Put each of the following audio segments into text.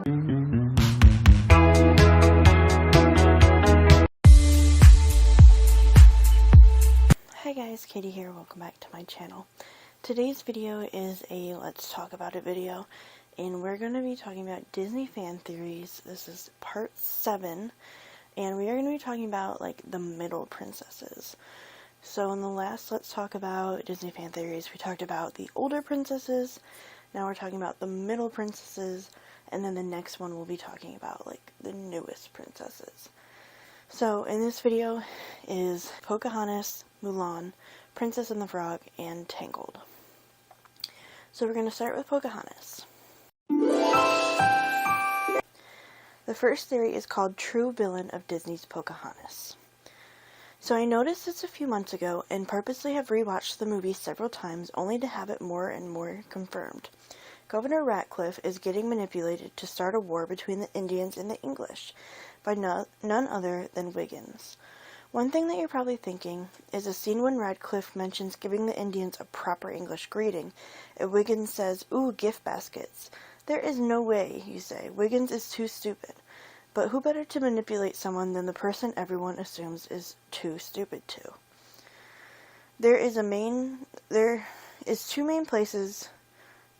Hi guys, Katie here, welcome back to my channel. Today's video is a let's talk about it video, and we're going to be talking about Disney fan theories. This is part 7, and we are going to be talking about like the middle princesses. So in the last let's talk about Disney fan theories, we talked about the older princesses. Now we're talking about the middle princesses, and then the next one we'll be talking about like the newest princesses. So in this video is Pocahontas, Mulan, Princess and the Frog, and Tangled. So we're going to start with Pocahontas. The first theory is called True Villain of Disney's Pocahontas. So I noticed this a few months ago and purposely have rewatched the movie several times only to have it more and more confirmed. Governor Ratcliffe is getting manipulated to start a war between the Indians and the English by none other than Wiggins. One thing that you're probably thinking is a scene when Ratcliffe mentions giving the Indians a proper English greeting, and Wiggins says, "Ooh, gift baskets." There is no way, you say. Wiggins is too stupid. But who better to manipulate someone than the person everyone assumes is too stupid to? There is two main places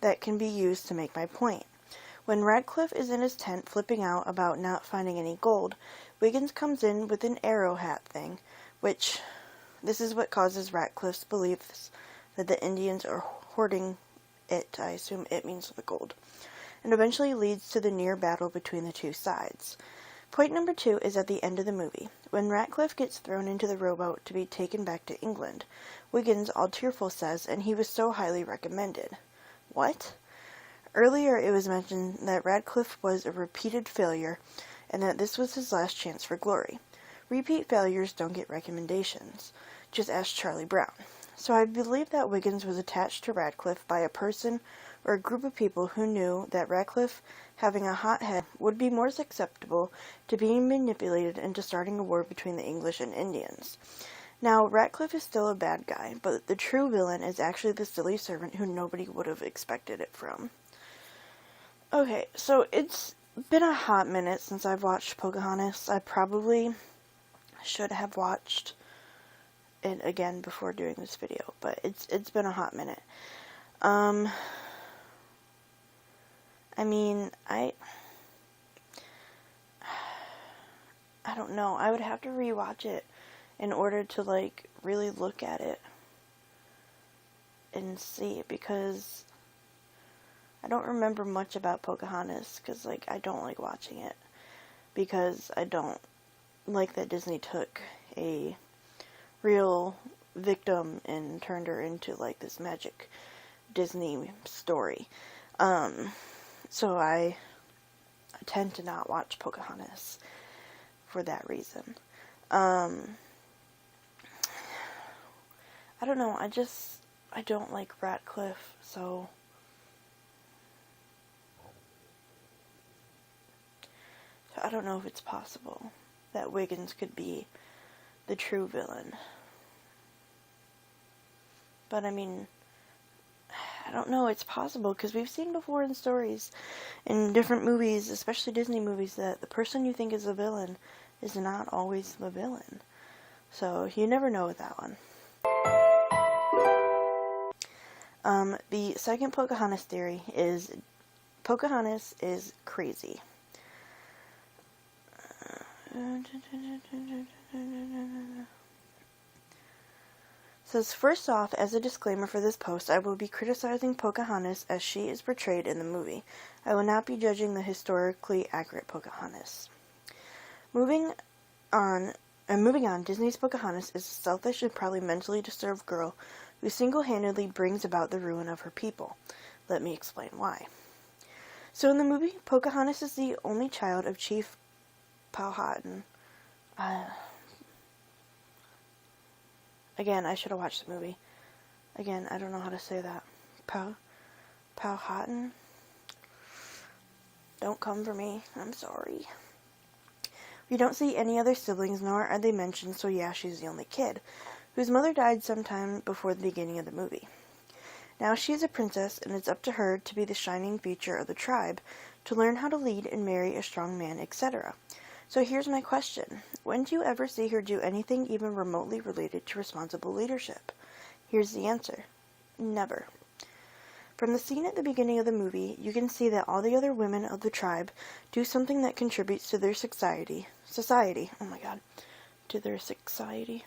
that can be used to make my point. When Ratcliffe is in his tent flipping out about not finding any gold, Wiggins comes in with an arrow hat thing, which this is what causes Ratcliffe's beliefs that the Indians are hoarding it. I assume it means the gold, and eventually leads to the near battle between the two sides. Point number 2 is at the end of the movie, when Ratcliffe gets thrown into the rowboat to be taken back to England. Wiggins, all tearful, says, "And he was so highly recommended." What? Earlier it was mentioned that Ratcliffe was a repeated failure and that this was his last chance for glory. Repeat failures don't get recommendations. Just ask Charlie Brown. So I believe that Wiggins was attached to Ratcliffe by a person or a group of people who knew that Ratcliffe, having a hot head, would be more susceptible to being manipulated into starting a war between the English and Indians. Now, Ratcliffe is still a bad guy, but the true villain is actually the silly servant who nobody would have expected it from. Okay, so it's been a hot minute since I've watched Pocahontas. I probably should have watched it again before doing this video, but it's been a hot minute. I mean, I don't know. I would have to rewatch it in order to, like, really look at it and see, because I don't remember much about Pocahontas, because, like, I don't like watching it, because I don't like that Disney took a real victim and turned her into, like, this magic Disney story. So I tend to not watch Pocahontas for that reason. I don't know, I don't like Ratcliffe, so I don't know if it's possible that Wiggins could be the true villain. But I mean, I don't know, it's possible, because we've seen before in stories, in different movies, especially Disney movies, that the person you think is the villain is not always the villain. So, you never know with that one. The second Pocahontas theory is Pocahontas is crazy. Says, first off, as a disclaimer for this post, I will be criticizing Pocahontas as she is portrayed in the movie. I will not be judging the historically accurate Pocahontas. Moving on, Disney's Pocahontas is a selfish and probably mentally disturbed girl who single-handedly brings about the ruin of her people. Let me explain why. So in the movie, Pocahontas is the only child of Chief Powhatan. Again, I should have watched the movie. Again, I don't know how to say that. Powhatan? Don't come for me. I'm sorry. We don't see any other siblings, nor are they mentioned, so yeah, she's the only kid, whose mother died sometime before the beginning of the movie. Now she is a princess, and it's up to her to be the shining future of the tribe, to learn how to lead and marry a strong man, etc. So here's my question. When do you ever see her do anything even remotely related to responsible leadership? Here's the answer. Never. From the scene at the beginning of the movie, you can see that all the other women of the tribe do something that contributes to their society. Oh my god. To their society.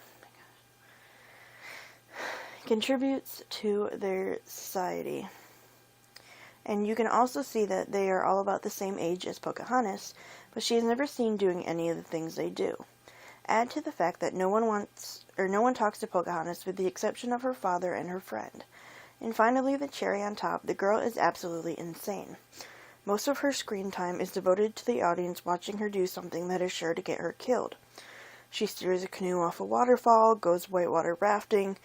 Contributes to their society. And you can also see that they are all about the same age as Pocahontas, but she is never seen doing any of the things they do. Add to the fact that no one talks to Pocahontas with the exception of her father and her friend. And finally, the cherry on top, the girl is absolutely insane. Most of her screen time is devoted to the audience watching her do something that is sure to get her killed. She steers a canoe off a waterfall, goes whitewater rafting,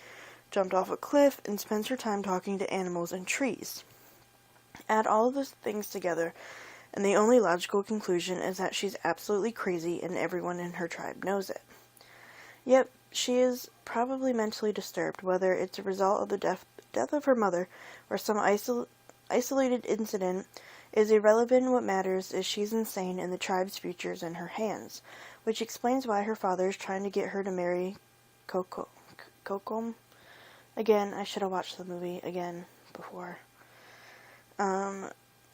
jumped off a cliff, and spends her time talking to animals and trees. Add all of those things together, and the only logical conclusion is that she's absolutely crazy and everyone in her tribe knows it. Yep, she is probably mentally disturbed, whether it's a result of the death of her mother or some isolated incident is irrelevant. What matters is she's insane and the tribe's future is in her hands, which explains why her father is trying to get her to marry Kokom. Again, I should have watched the movie again before.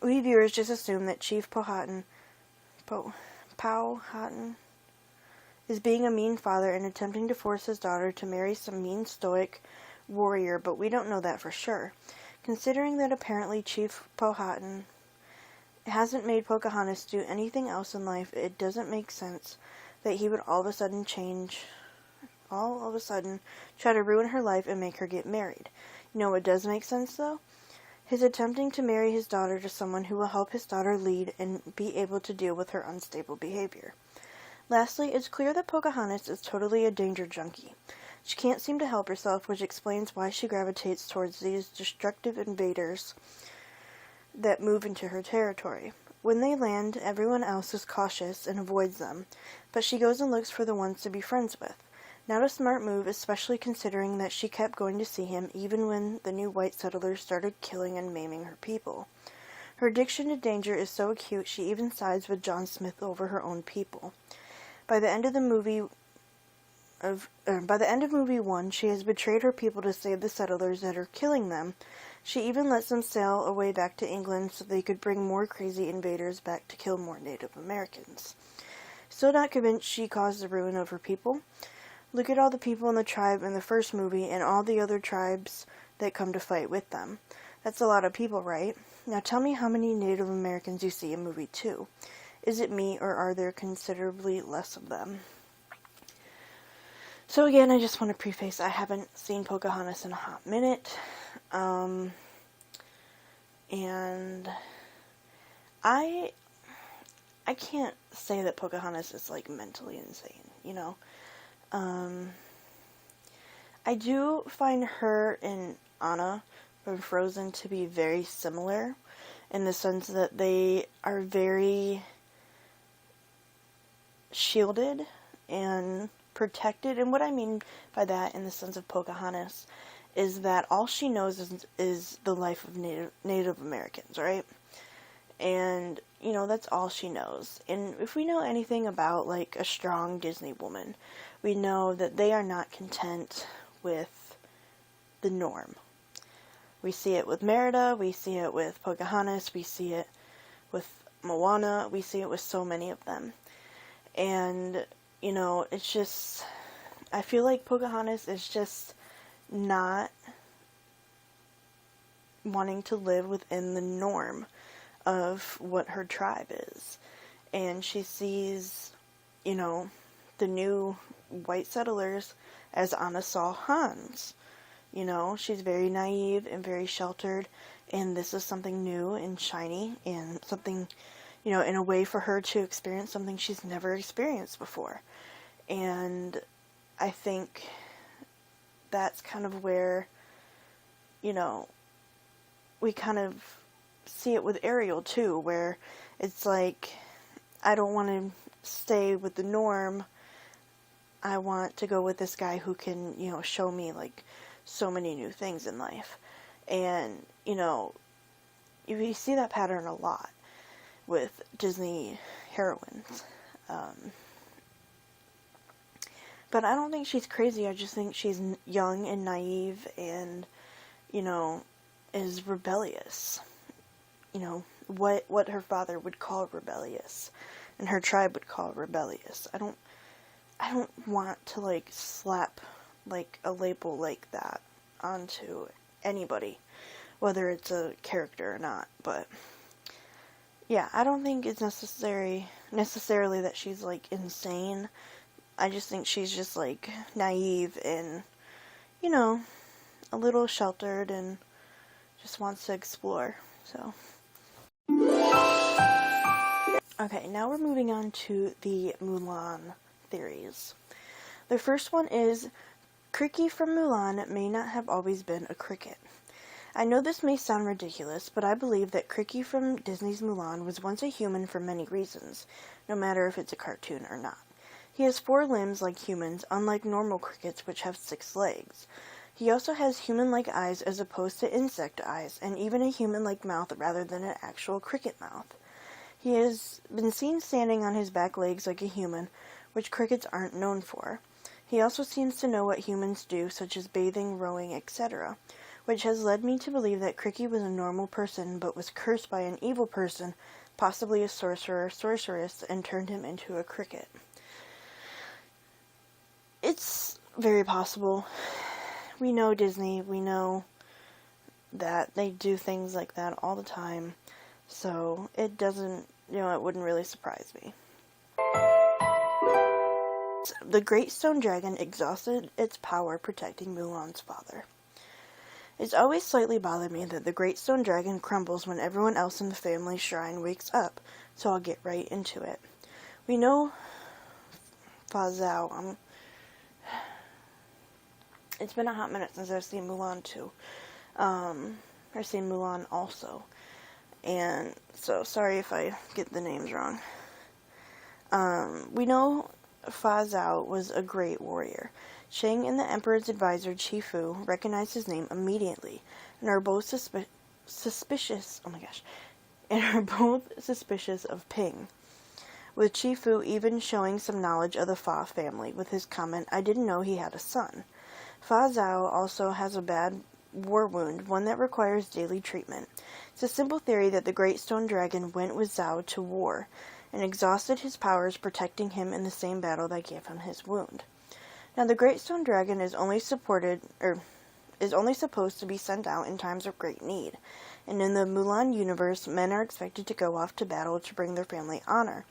We viewers just assume that Chief Powhatan is being a mean father and attempting to force his daughter to marry some mean stoic warrior, but we don't know that for sure. Considering that apparently Chief Powhatan hasn't made Pocahontas do anything else in life, it doesn't make sense that he would all of a sudden try to ruin her life and make her get married. You know what does make sense, though? His attempting to marry his daughter to someone who will help his daughter lead and be able to deal with her unstable behavior. Lastly, it's clear that Pocahontas is totally a danger junkie. She can't seem to help herself, which explains why she gravitates towards these destructive invaders that move into her territory. When they land, everyone else is cautious and avoids them, but she goes and looks for the ones to be friends with. Not a smart move, especially considering that she kept going to see him even when the new white settlers started killing and maiming her people. Her addiction to danger is so acute she even sides with John Smith over her own people. By the end of movie 1, she has betrayed her people to save the settlers that are killing them. She even lets them sail away back to England so they could bring more crazy invaders back to kill more Native Americans. Still not convinced she caused the ruin of her people? Look at all the people in the tribe in the first movie and all the other tribes that come to fight with them. That's a lot of people, right? Now tell me how many Native Americans you see in movie 2. Is it me, or are there considerably less of them? So again, I just want to preface, I haven't seen Pocahontas in a hot minute. And I can't say that Pocahontas is, like, mentally insane, you know? I do find her and Anna from Frozen to be very similar in the sense that they are very shielded and protected. And what I mean by that in the sense of Pocahontas is that all she knows is the life of Native Americans, right? And, you know, that's all she knows. And if we know anything about, like, a strong Disney woman, we know that they are not content with the norm. We see it with Merida, we see it with Pocahontas, we see it with Moana, we see it with so many of them. And, you know, it's just, I feel like Pocahontas is just not wanting to live within the norm of what her tribe is. And she sees, you know, the new white settlers as Anna saw Hans. You know, she's very naive and very sheltered, and this is something new and shiny and something, you know, in a way for her to experience something she's never experienced before. And I think that's kind of where, you know, we kind of see it with Ariel too, where it's like, I don't want to stay with the norm. I want to go with this guy who can, you know, show me, like, so many new things in life. And, you know, you see that pattern a lot. with Disney heroines. But I don't think she's crazy. I just think she's young and naive and, is rebellious. What her father would call rebellious and her tribe would call rebellious. I don't want to, slap, a label like that onto anybody, whether it's a character or not. But, yeah, I don't think it's necessarily that she's, insane. I just think she's just, naive and, a little sheltered and just wants to explore, so. Okay, now we're moving on to the Mulan theories. The first one is, Cricket from Mulan may not have always been a cricket. I know this may sound ridiculous, but I believe that Cricket from Disney's Mulan was once a human for many reasons, no matter if it's a cartoon or not. He has 4 limbs like humans, unlike normal crickets which have 6 legs. He also has human-like eyes as opposed to insect eyes, and even a human-like mouth rather than an actual cricket mouth. He has been seen standing on his back legs like a human, which crickets aren't known for. He also seems to know what humans do, such as bathing, rowing, etc., which has led me to believe that Cricket was a normal person, but was cursed by an evil person, possibly a sorcerer or sorceress, and turned him into a cricket. It's very possible. We know Disney, we know that they do things like that all the time, so it doesn't, it wouldn't really surprise me. The Great Stone Dragon exhausted its power protecting Mulan's father. It's always slightly bothered me that the Great Stone Dragon crumbles when everyone else in the family shrine wakes up, so I'll get right into it. We know Fa Zhao, it's been a hot minute since I've seen Mulan too. I've seen Mulan also. And so, sorry if I get the names wrong. We know Fa Zhao was a great warrior. Shang and the Emperor's advisor, Chi Fu, recognized his name immediately, and are both suspicious of Ping, with Chi Fu even showing some knowledge of the Fa family with his comment, "I didn't know he had a son." Fa Zhao also has a bad war wound, one that requires daily treatment. It's a simple theory that the Great Stone Dragon went with Zhao to war, and exhausted his powers protecting him in the same battle that gave him his wound. Now, the Great Stone Dragon is only supposed to be sent out in times of great need, and in the Mulan universe, men are expected to go off to battle to bring their family honor.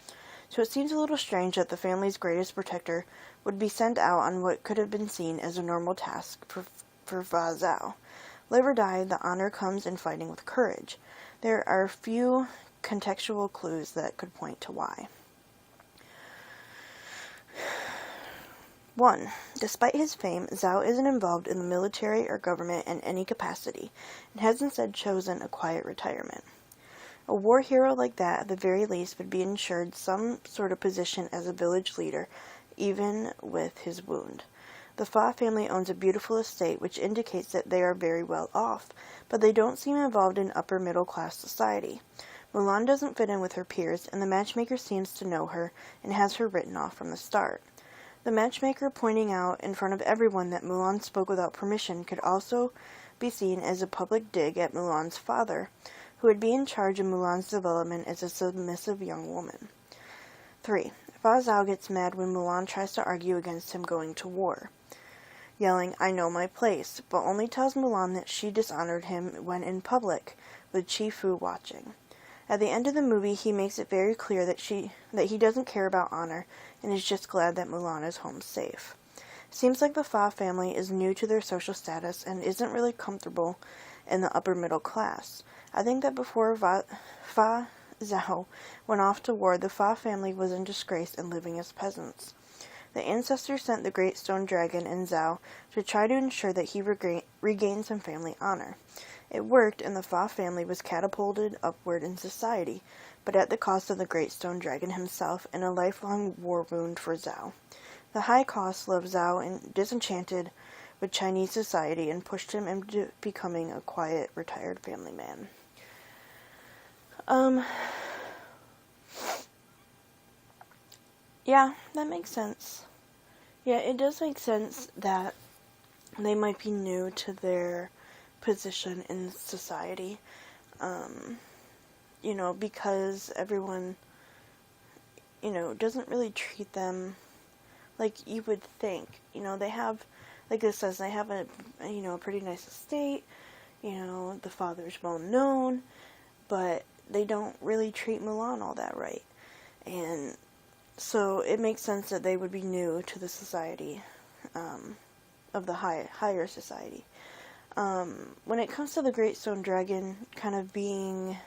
So it seems a little strange that the family's greatest protector would be sent out on what could have been seen as a normal task for Fa Zhao. Live or die, the honor comes in fighting with courage. There are a few contextual clues that could point to why. 1. Despite his fame, Zhao isn't involved in the military or government in any capacity, and has instead chosen a quiet retirement. A war hero like that, at the very least, would be ensured some sort of position as a village leader, even with his wound. The Fa family owns a beautiful estate, which indicates that they are very well off, but they don't seem involved in upper-middle-class society. Mulan doesn't fit in with her peers, and the matchmaker seems to know her and has her written off from the start. The matchmaker pointing out in front of everyone that Mulan spoke without permission could also be seen as a public dig at Mulan's father, who would be in charge of Mulan's development as a submissive young woman. 3. Fa Zhao gets mad when Mulan tries to argue against him going to war, yelling, "I know my place," but only tells Mulan that she dishonored him when in public, with Chi Fu watching. At the end of the movie, he makes it very clear that he doesn't care about honor, and is just glad that Mulan is home safe. Seems like the Fa family is new to their social status and isn't really comfortable in the upper middle class. I think that before Fa Zhao went off to war, the Fa family was in disgrace and living as peasants. The ancestors sent the Great Stone Dragon and Zhao to try to ensure that he regained some family honor. It worked, and the Fa family was catapulted upward in society, but at the cost of the Great Stone Dragon himself and a lifelong war wound for Zhao. The high cost left Zhao disenchanted with Chinese society and pushed him into becoming a quiet, retired family man. Yeah, that makes sense. Yeah, it does make sense that they might be new to their position in society. Because everyone, doesn't really treat them like you would think. They have, like this says, they have a pretty nice estate. The father's well known, but they don't really treat Mulan all that right. And so it makes sense that they would be new to the society, of the higher society. When it comes to the Great Stone Dragon kind of being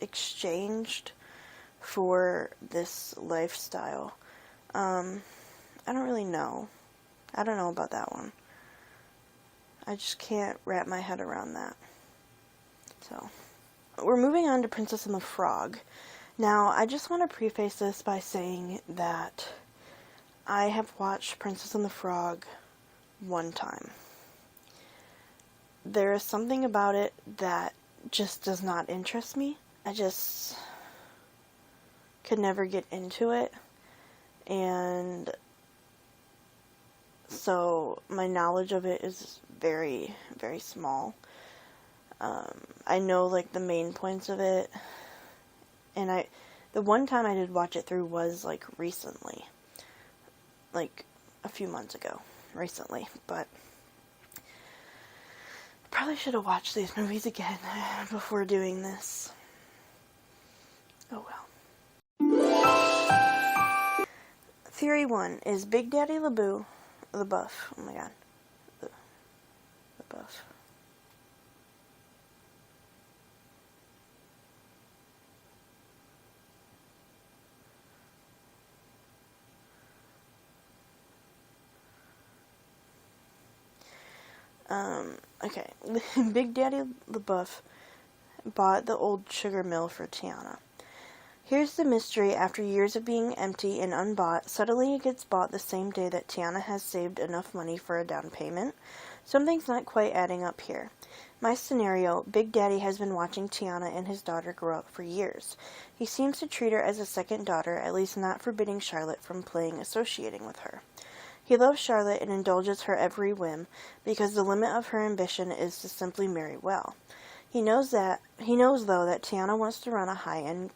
exchanged for this lifestyle, I don't really know. I don't know about that one. I just can't wrap my head around that. So, we're moving on to Princess and the Frog. Now, I just want to preface this by saying that I have watched Princess and the Frog one time. There is something about it that just does not interest me. I just could never get into it. And so my knowledge of it is very, very small. I know, like, the main points of it. And the one time I did watch it through was, like, recently. Like, a few months ago. Recently. But I probably should have watched these movies again before doing this. Oh well. Theory 1 is Big Daddy LeBuff. Oh my god. LeBuff. Okay. Big Daddy LeBuff bought the old sugar mill for Tiana. Here's the mystery. After years of being empty and unbought, suddenly it gets bought the same day that Tiana has saved enough money for a down payment. Something's not quite adding up here. My scenario, Big Daddy has been watching Tiana and his daughter grow up for years. He seems to treat her as a second daughter, at least not forbidding Charlotte from associating with her. He loves Charlotte and indulges her every whim, because the limit of her ambition is to simply marry well. He knows, though, that Tiana wants to run a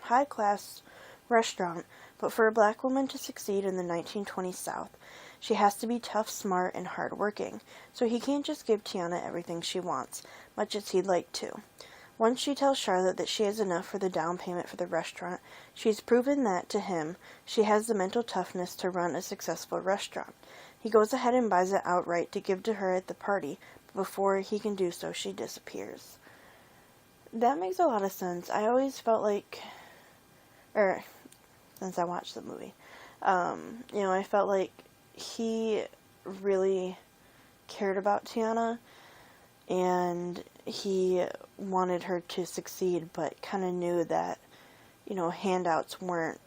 high-class restaurant, but for a black woman to succeed in the 1920s South, she has to be tough, smart, and hard-working, so he can't just give Tiana everything she wants, much as he'd like to. Once she tells Charlotte that she has enough for the down payment for the restaurant, she's proven that, to him, she has the mental toughness to run a successful restaurant. He goes ahead and buys it outright to give to her at the party, but before he can do so, she disappears. That makes a lot of sense. I always felt like, since I watched the movie, I felt like he really cared about Tiana, and he wanted her to succeed, but kind of knew that, handouts weren't,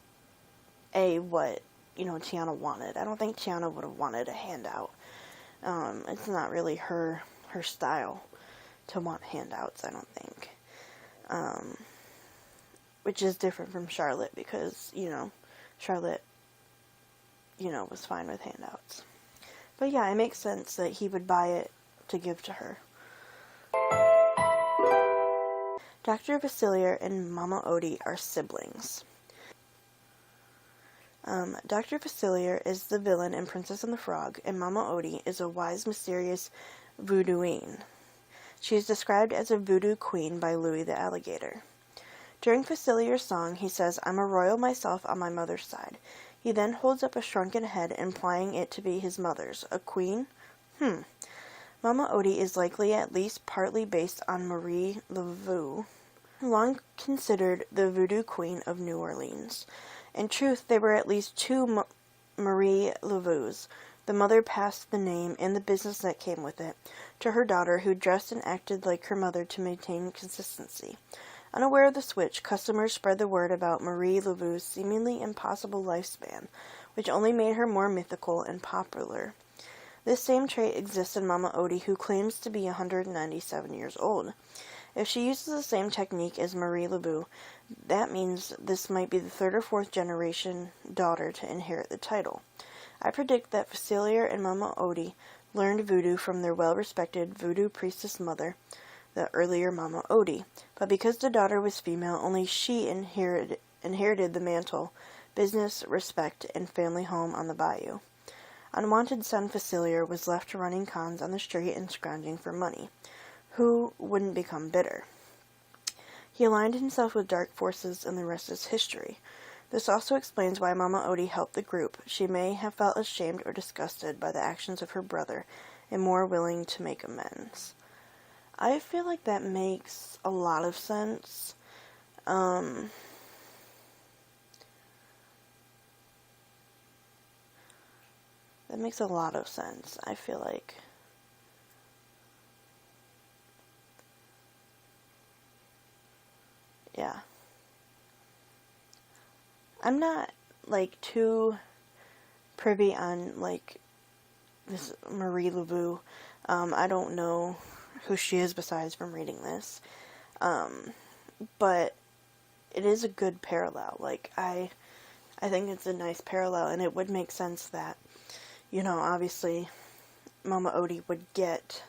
what, Tiana wanted. I don't think Tiana would have wanted a handout. It's not really her style to want handouts, I don't think. Which is different from Charlotte, because, Charlotte, was fine with handouts. But yeah, it makes sense that he would buy it to give to her. Dr. Facilier and Mama Odie are siblings. Dr. Facilier is the villain in Princess and the Frog, and Mama Odie is a wise, mysterious voodooine. She is described as a voodoo queen by Louis the Alligator. During Facilier's song, he says, "I'm a royal myself on my mother's side." He then holds up a shrunken head, implying it to be his mother's. A queen? Mama Odie is likely at least partly based on Marie Laveau, long considered the voodoo queen of New Orleans. In truth, there were at least two Marie Laveaus. The mother passed the name and the business that came with it to her daughter, who dressed and acted like her mother to maintain consistency. Unaware of the switch, customers spread the word about Marie Laveau's seemingly impossible lifespan, which only made her more mythical and popular. This same trait exists in Mama Odie, who claims to be 197 years old. If she uses the same technique as Marie Laveau, that means this might be the third or fourth generation daughter to inherit the title. I predict that Facilier and Mama Odie learned voodoo from their well-respected voodoo priestess mother, the earlier Mama Odie, but because the daughter was female, only she inherited the mantle, business, respect, and family home on the bayou. Unwanted son Facilier was left running cons on the street and scrounging for money. Who wouldn't become bitter? He aligned himself with dark forces, and the rest is history. This also explains why Mama Odie helped the group. She may have felt ashamed or disgusted by the actions of her brother, and more willing to make amends. I feel like that makes a lot of sense. That makes a lot of sense. I feel like yeah. I'm not, like, too privy on, like, this Marie Laveau. I don't know who she is besides from reading this. But it is a good parallel. Like, I think it's a nice parallel, and it would make sense that, you know, obviously Mama Odie would get,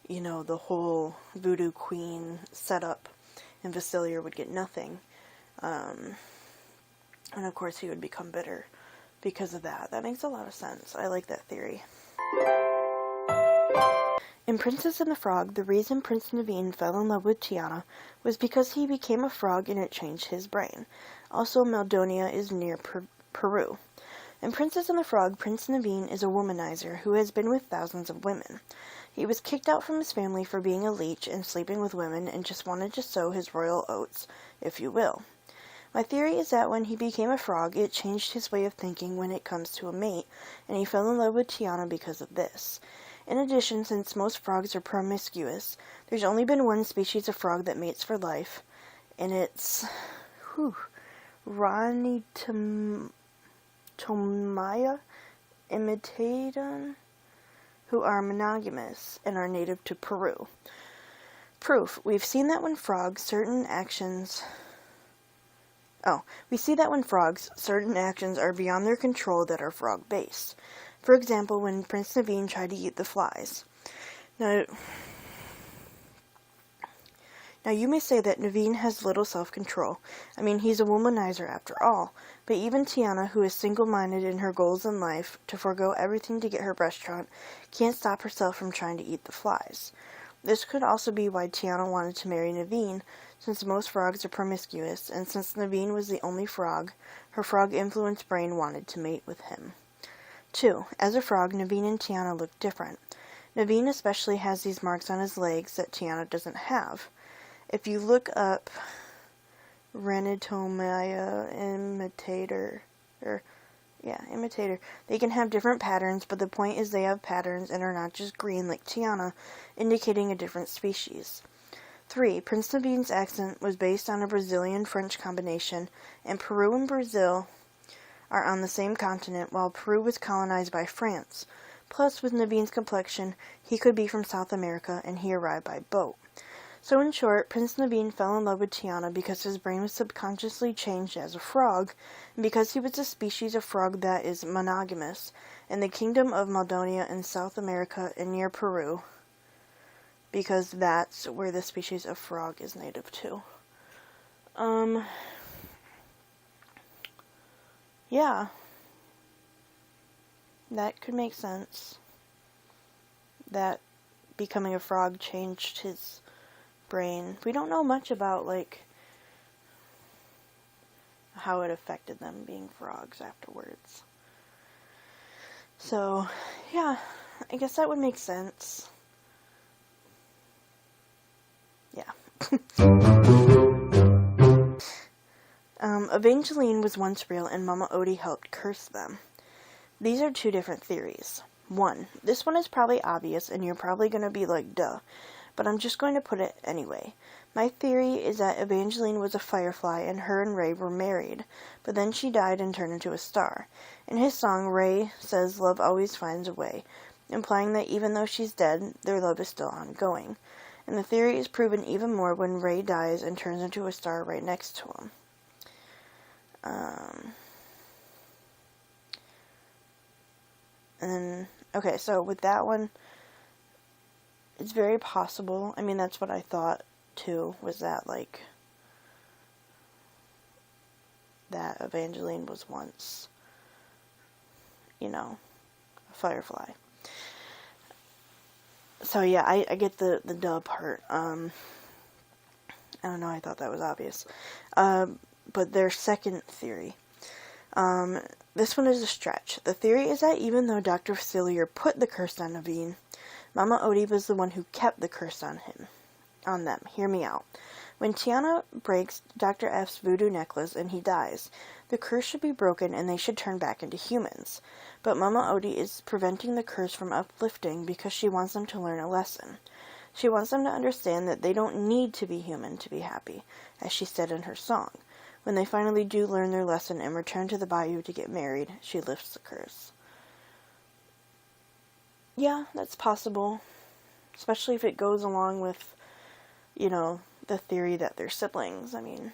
you know, the whole voodoo queen setup, and Facilier would get nothing. And of course he would become bitter because of that. That makes a lot of sense. I like that theory. In Princess and the Frog, the reason Prince Naveen fell in love with Tiana was because he became a frog and it changed his brain. Also, Maldonia is near Peru. In Princess and the Frog, Prince Naveen is a womanizer who has been with thousands of women. He was kicked out from his family for being a leech and sleeping with women and just wanted to sow his royal oats, if you will. My theory is that when he became a frog, it changed his way of thinking when it comes to a mate, and he fell in love with Tiana because of this. In addition, since most frogs are promiscuous, there's only been one species of frog that mates for life, and it's Ranitomaya imitadon, who are monogamous and are native to Peru. Proof: we've seen that when frogs, certain actions are beyond their control that are frog-based. For example, when Prince Naveen tried to eat the flies. Now you may say that Naveen has little self-control. I mean, he's a womanizer after all. But even Tiana, who is single-minded in her goals in life, to forego everything to get her restaurant, can't stop herself from trying to eat the flies. This could also be why Tiana wanted to marry Naveen, since most frogs are promiscuous, and since Naveen was the only frog, her frog-influenced brain wanted to mate with him. 2. As a frog, Naveen and Tiana look different. Naveen especially has these marks on his legs that Tiana doesn't have. If you look up Ranitomaya imitator, they can have different patterns, but the point is they have patterns and are not just green like Tiana, indicating a different species. 3. Prince Naveen's accent was based on a Brazilian-French combination, and Peru and Brazil are on the same continent, while Peru was colonized by France. Plus, with Naveen's complexion, he could be from South America, and he arrived by boat. So in short, Prince Naveen fell in love with Tiana because his brain was subconsciously changed as a frog, and because he was a species of frog that is monogamous, in the kingdom of Maldonia in South America and near Peru, because that's where the species of frog is native to. Yeah. That could make sense. That becoming a frog changed his brain. We don't know much about, like, how it affected them being frogs afterwards. So, yeah, I guess that would make sense. Yeah. Evangeline was once real and Mama Odie helped curse them. These are two different theories. 1. This one is probably obvious and you're probably going to be like, duh. But I'm just going to put it anyway. My theory is that Evangeline was a firefly and her and Ray were married, but then she died and turned into a star. In his song, Ray says love always finds a way, implying that even though she's dead, their love is still ongoing. and the theory is proven even more when Ray dies and turns into a star right next to him. Okay, so with that one, it's very possible. I mean, that's what I thought, too, was that, like, that Evangeline was once, you know, a firefly. So, yeah, I get the duh part. I don't know, I thought that was obvious. But their second theory. This one is a stretch. The theory is that even though Dr. Facilier put the curse on Naveen, Mama Odie was the one who kept the curse on them. Hear me out. When Tiana breaks Dr. F's voodoo necklace and he dies, the curse should be broken and they should turn back into humans. But Mama Odie is preventing the curse from uplifting because she wants them to learn a lesson. She wants them to understand that they don't need to be human to be happy, as she said in her song. When they finally do learn their lesson and return to the bayou to get married, she lifts the curse. Yeah, that's possible. Especially if it goes along with, you know, the theory that they're siblings. I mean,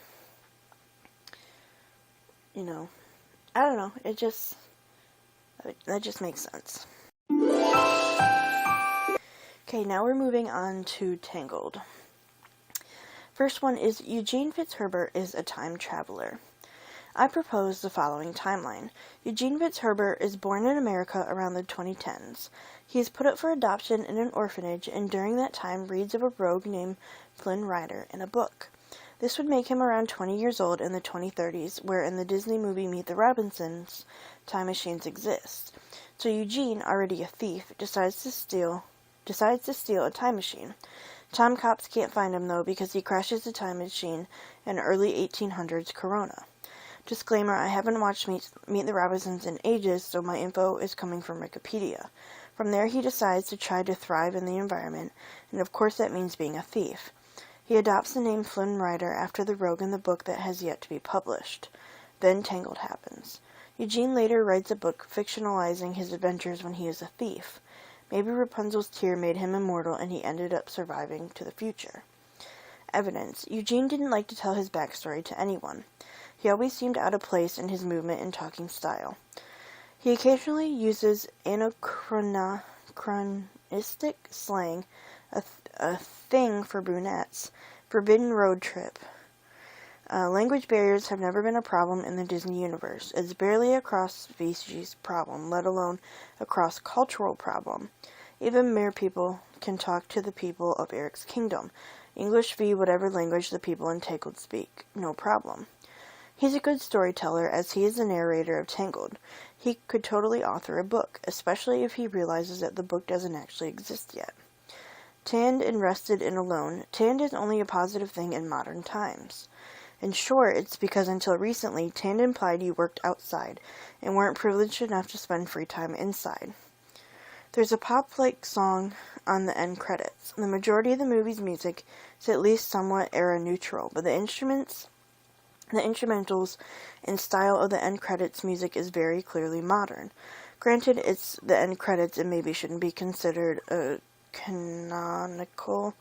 you know, I don't know. That just makes sense. Okay, now we're moving on to Tangled. First one is Eugene Fitzherbert is a time traveler. I propose the following timeline. Eugene Fitzherbert is born in America around the 2010s. He is put up for adoption in an orphanage and during that time reads of a rogue named Flynn Rider in a book. This would make him around 20 years old in the 2030s, where in the Disney movie Meet the Robinsons, time machines exist. So Eugene, already a thief, decides to steal a time machine. Time cops can't find him, though, because he crashes the time machine in early 1800s Corona. Disclaimer, I haven't watched Meet the Robinsons in ages, so my info is coming from Wikipedia. From there, he decides to try to thrive in the environment, and of course that means being a thief. He adopts the name Flynn Rider after the rogue in the book that has yet to be published. Then Tangled happens. Eugene later writes a book fictionalizing his adventures when he is a thief. Maybe Rapunzel's tear made him immortal and he ended up surviving to the future. Evidence. Eugene didn't like to tell his backstory to anyone. He always seemed out of place in his movement and talking style. He occasionally uses anachronistic slang, a thing for brunettes, forbidden road trip. Language barriers have never been a problem in the Disney universe. It's barely a cross-species problem, let alone a cross-cultural problem. Even mere people can talk to the people of Eric's kingdom. English v. whatever language the people in Tangled speak. No problem. He's a good storyteller, as he is the narrator of Tangled. He could totally author a book, especially if he realizes that the book doesn't actually exist yet. Tanned and rested and alone. Tanned is only a positive thing in modern times. In short, it's because until recently, tanned implied you worked outside and weren't privileged enough to spend free time inside. There's a pop-like song on the end credits. The majority of the movie's music is at least somewhat era-neutral, but the instrumentals and style of the end credits music is very clearly modern. Granted, it's the end credits and maybe shouldn't be considered a canonical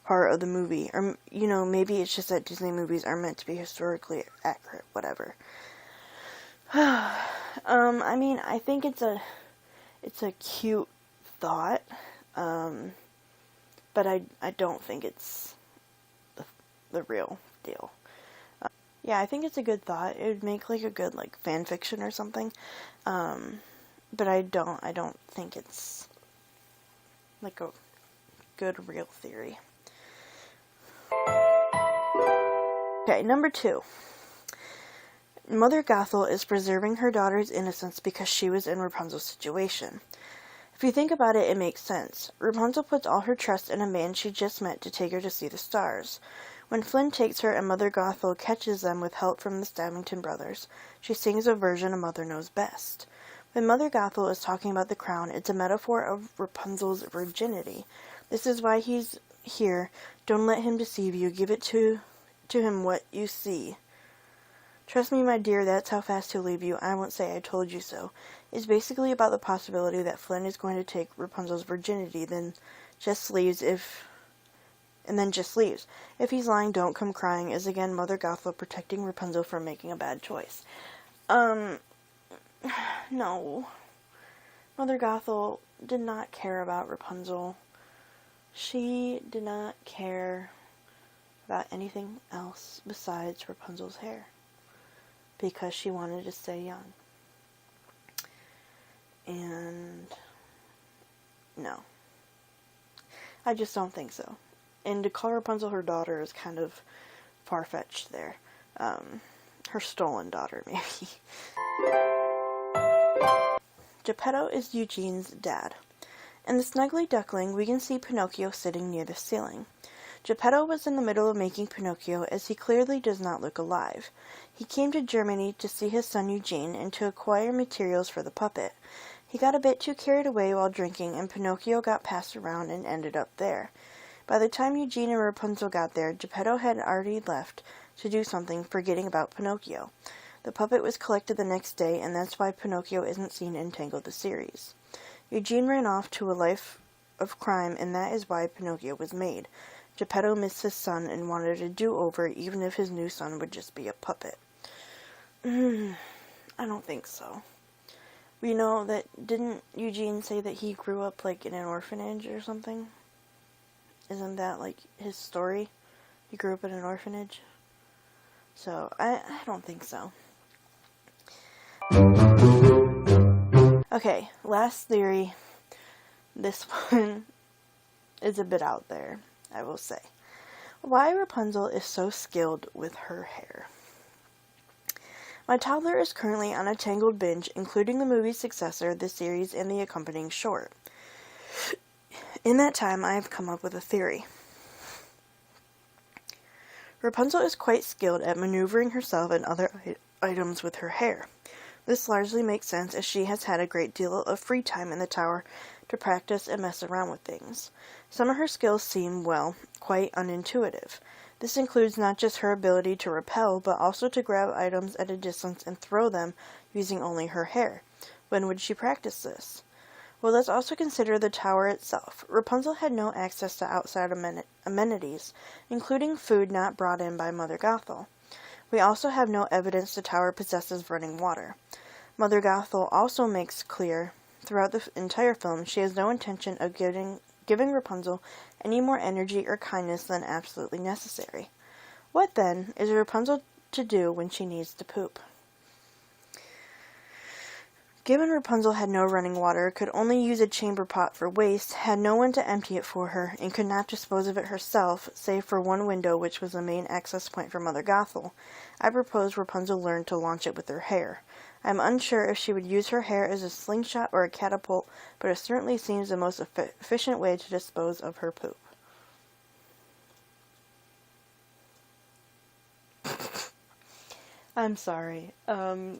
part of the movie, or maybe it's just that Disney movies are meant to be historically accurate, whatever. I mean, I think it's a cute thought, but I don't think it's the real deal. Yeah, I think it's a good thought. It would make like a good fan fiction or something, but I don't think it's like a good real theory. Okay, number 2. Mother Gothel is preserving her daughter's innocence because she was in Rapunzel's situation. If you think about it, it makes sense. Rapunzel puts all her trust in a man she just met to take her to see the stars. When Flynn takes her and Mother Gothel catches them with help from the Stabbington brothers, she sings a version of Mother Knows Best. When Mother Gothel is talking about the crown, it's a metaphor of Rapunzel's virginity. This is why he's here. Don't let him deceive you. Give it to him what you see. Trust me, my dear, that's how fast he'll leave you. I won't say I told you so. It's basically about the possibility that Flynn is going to take Rapunzel's virginity, then just leaves if and then just leaves. If he's lying, don't come crying is again Mother Gothel protecting Rapunzel from making a bad choice. No. Mother Gothel did not care about Rapunzel. She did not care about anything else besides Rapunzel's hair, because she wanted to stay young. And no. I just don't think so. And to call Rapunzel her daughter is kind of far-fetched there. Her stolen daughter, maybe. Geppetto is Eugene's dad. In the Snuggly Duckling, we can see Pinocchio sitting near the ceiling. Geppetto was in the middle of making Pinocchio, as he clearly does not look alive. He came to Germany to see his son Eugene and to acquire materials for the puppet. He got a bit too carried away while drinking, and Pinocchio got passed around and ended up there. By the time Eugene and Rapunzel got there, Geppetto had already left to do something, forgetting about Pinocchio. The puppet was collected the next day, and that's why Pinocchio isn't seen in Tangled the series. Eugene ran off to a life of crime, and that is why Pinocchio was made. Geppetto missed his son and wanted a do-over, even if his new son would just be a puppet. I don't think so. We know that, didn't Eugene say that he grew up, like, in an orphanage or something? Isn't that, like, his story? He grew up in an orphanage? So, I don't think so. Okay, last theory. This one is a bit out there, I will say. Why Rapunzel is so skilled with her hair. My toddler is currently on a Tangled binge, including the movie's successor, the series, and the accompanying short. In that time, I have come up with a theory. Rapunzel is quite skilled at maneuvering herself and other items with her hair. This largely makes sense, as she has had a great deal of free time in the tower to practice and mess around with things. Some of her skills seem, well, quite unintuitive. This includes not just her ability to repel, but also to grab items at a distance and throw them using only her hair. When would she practice this? Well, let's also consider the tower itself. Rapunzel had no access to outside amenities, including food not brought in by Mother Gothel. We also have no evidence the tower possesses running water. Mother Gothel also makes clear throughout the entire film she has no intention of giving Rapunzel any more energy or kindness than absolutely necessary. What, then, is Rapunzel to do when she needs to poop? Given Rapunzel had no running water, could only use a chamber pot for waste, had no one to empty it for her, and could not dispose of it herself, save for one window which was the main access point for Mother Gothel, I propose Rapunzel learn to launch it with her hair. I am unsure if she would use her hair as a slingshot or a catapult, but it certainly seems the most efficient way to dispose of her poop. I'm sorry. Yeah.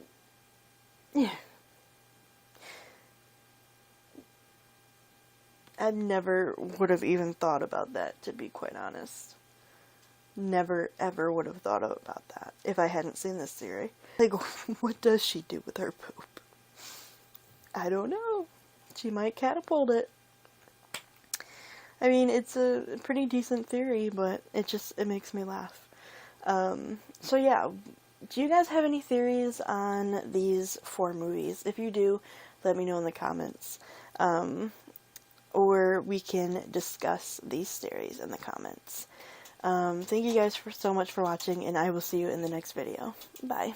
I never would have even thought about that, to be quite honest. Never, ever would have thought about that if I hadn't seen this theory. Like, what does she do with her poop? I don't know. She might catapult it. I mean, it's a pretty decent theory, but it makes me laugh. So yeah, do you guys have any theories on these 4 movies? If you do, let me know in the comments. Or we can discuss these theories in the comments. Thank you guys so much for watching, and I will see you in the next video. Bye.